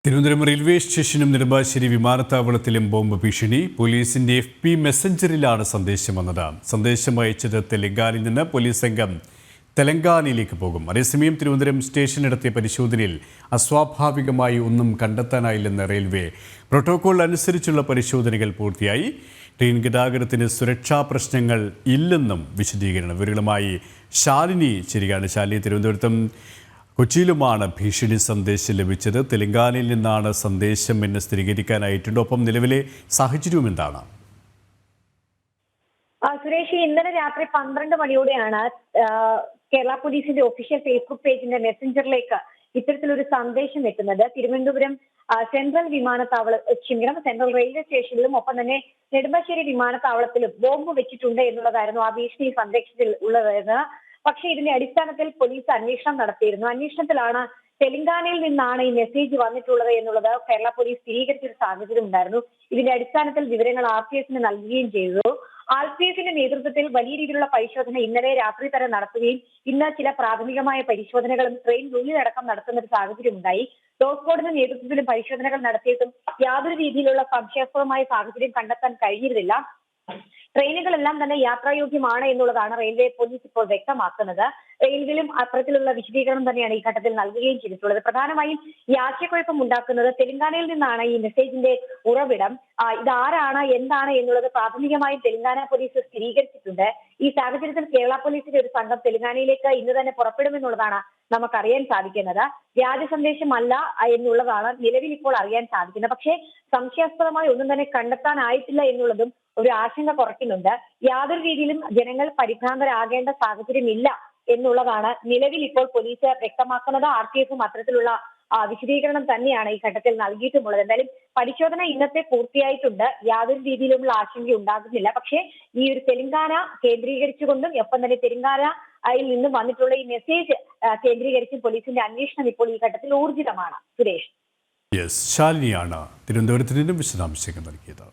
Thiruvananthapuram railway സ്റ്റേഷനും Nedumbassery വിമാനത്താവളത്തിലും bomb ഭീഷണി. പോലീസിന്റെ FB മെസ്സഞ്ചറിലാണ് സന്ദേശം വന്നത്. സന്ദേശം അയച്ചത് തെലങ്കാനയിൽ നിന്ന്. പോലീസ് സംഘം തെലങ്കാനയിലേക്ക് പോകും. അതേസമയം തിരുവനന്തപുരം സ്റ്റേഷൻ നടത്തിയ പരിശോധനയിൽ അസ്വാഭാവികമായി ഒന്നും കണ്ടെത്താനായില്ലെന്ന് റെയിൽവേ. പ്രോട്ടോകോൾ അനുസരിച്ചുള്ള പരിശോധനകൾ പൂർത്തിയായി. ട്രെയിൻ ഗതാഗതത്തിന് സുരക്ഷാ പ്രശ്നങ്ങൾ ഇല്ലെന്നും വിശദീകരണം. വിവരങ്ങളുമായി ശാലിനി ചേരുകയാണ്. ശാലിനി, തിരുവനന്തപുരത്തും കൊച്ചിയിലുമാണ് ഭീഷണി സന്ദേശം ലഭിച്ചത്. തെലങ്കാനയിൽ നിന്നാണ് സന്ദേശം എന്ന് സ്ഥിരീകരിക്കാനായിട്ടുണ്ട്. ഒപ്പം നിലവിലെ സാഹചര്യവും എന്താണ്? സുരേഷ്, ഇന്നലെ രാത്രി 12 മണിയോടെയാണ് കേരള പോലീസിന്റെ ഒഫീഷ്യൽ ഫേസ്ബുക്ക് പേജിന്റെ മെസ്സഞ്ചറിലേക്ക് ഇത്തരത്തിലൊരു സന്ദേശം എത്തുന്നത്. തിരുവനന്തപുരം സെൻട്രൽ സെൻട്രൽ റെയിൽവേ സ്റ്റേഷനിലും ഒപ്പം തന്നെ നെടുമ്പാശ്ശേരി വിമാനത്താവളത്തിലും ബോംബ് വെച്ചിട്ടുണ്ട് എന്നുള്ളതായിരുന്നു ആ ഭീഷണി സന്ദേശത്തിൽ ഉള്ളത്. പക്ഷേ ഇതിന്റെ അടിസ്ഥാനത്തിൽ പോലീസ് അന്വേഷണം നടത്തിയിരുന്നു. അന്വേഷണത്തിലാണ് തെലങ്കാനയിൽ നിന്നാണ് ഈ മെസ്സേജ് വന്നിട്ടുള്ളത് എന്നുള്ളത് കേരള പോലീസ് സ്ഥിരീകരിച്ചൊരു സാഹചര്യം ഉണ്ടായിരുന്നു. ഇതിന്റെ അടിസ്ഥാനത്തിൽ വിവരങ്ങൾ RPFന് നൽകുകയും ചെയ്തു. RPFന്റെ നേതൃത്വത്തിൽ വലിയ രീതിയിലുള്ള പരിശോധന ഇന്നലെ രാത്രി തന്നെ നടത്തുകയും ഇന്ന് ചില പ്രാഥമികമായ പരിശോധനകളും ട്രെയിനിനുള്ളിലടക്കം നടത്തുന്ന ഒരു സാഹചര്യം ഉണ്ടായി. ഡോഗ് സ്ക്വാഡിന്റെ നേതൃത്വത്തിലും പരിശോധനകൾ നടത്തിയിട്ടും യാതൊരു രീതിയിലുള്ള സംശയാസ്പദമായ സാഹചര്യം കണ്ടെത്താൻ കഴിഞ്ഞിരുന്നില്ല. ട്രെയിനുകളെല്ലാം തന്നെ യാത്രായോഗ്യമാണ് എന്നുള്ളതാണ് റെയിൽവേ പോലീസ് ഇപ്പോൾ വ്യക്തമാക്കുന്നത്. റെയിൽവേയിലും അത്തരത്തിലുള്ള വിശദീകരണം തന്നെയാണ് ഈ ഘട്ടത്തിൽ നൽകുകയും ചെയ്തിട്ടുള്ളത്. പ്രധാനമായും ഈ ആശയക്കുഴപ്പം ഉണ്ടാക്കുന്നത് തെലങ്കാനയിൽ നിന്നാണ് ഈ മെസ്സേജിന്റെ ഉറവിടം. ഇതാരാണ്, എന്താണ് എന്നുള്ളത് പ്രാഥമികമായും തെലങ്കാന പോലീസ് സ്ഥിരീകരിച്ചിട്ടുണ്ട്. ഈ സാഹചര്യത്തിൽ കേരള പോലീസിന്റെ ഒരു സംഘം തെലങ്കാനയിലേക്ക് ഇന്ന് തന്നെ പുറപ്പെടുമെന്നുള്ളതാണ് നമുക്കറിയാൻ സാധിക്കുന്നത്. വ്യാജ സന്ദേശമല്ല എന്നുള്ളതാണ് നിലവിൽ ഇപ്പോൾ അറിയാൻ സാധിക്കുന്നത്. പക്ഷേ സംശയാസ്പദമായി ഒന്നും തന്നെ കണ്ടെത്താനായിട്ടില്ല എന്നുള്ളതും ഒരു ആശങ്ക കുറയ്ക്കുന്നുണ്ട്. യാതൊരു രീതിയിലും ജനങ്ങൾ പരിഭ്രാന്തരാകേണ്ട സാഹചര്യമില്ല എന്നുള്ളതാണ് നിലവിൽ ഇപ്പോൾ പോലീസ് വ്യക്തമാക്കുന്നത്. RPFും അത്തരത്തിലുള്ള വിശദീകരണം തന്നെയാണ് ഈ ഘട്ടത്തിൽ നൽകിയിട്ടുമുള്ളത്. എന്തായാലും പരിശോധന ഇന്നത്തെ പൂർത്തിയായിട്ടുണ്ട്. യാതൊരു രീതിയിലുമുള്ള ആശങ്ക ഉണ്ടാകുന്നില്ല. പക്ഷേ ഈ ഒരു തെലങ്കാന കേന്ദ്രീകരിച്ചുകൊണ്ടും ഒപ്പം തന്നെ തെലങ്കാനയിൽ നിന്നും വന്നിട്ടുള്ള ഈ മെസ്സേജ് കേന്ദ്രീകരിച്ചും പോലീസിന്റെ അന്വേഷണം ഇപ്പോൾ ഈ ഘട്ടത്തിൽ ഊർജിതമാണ്. സുരേഷ്, ശാലിനിയാണ് തിരുവനന്തപുരത്ത് നിന്നും വിശദാംശങ്ങൾ നൽകിയത്.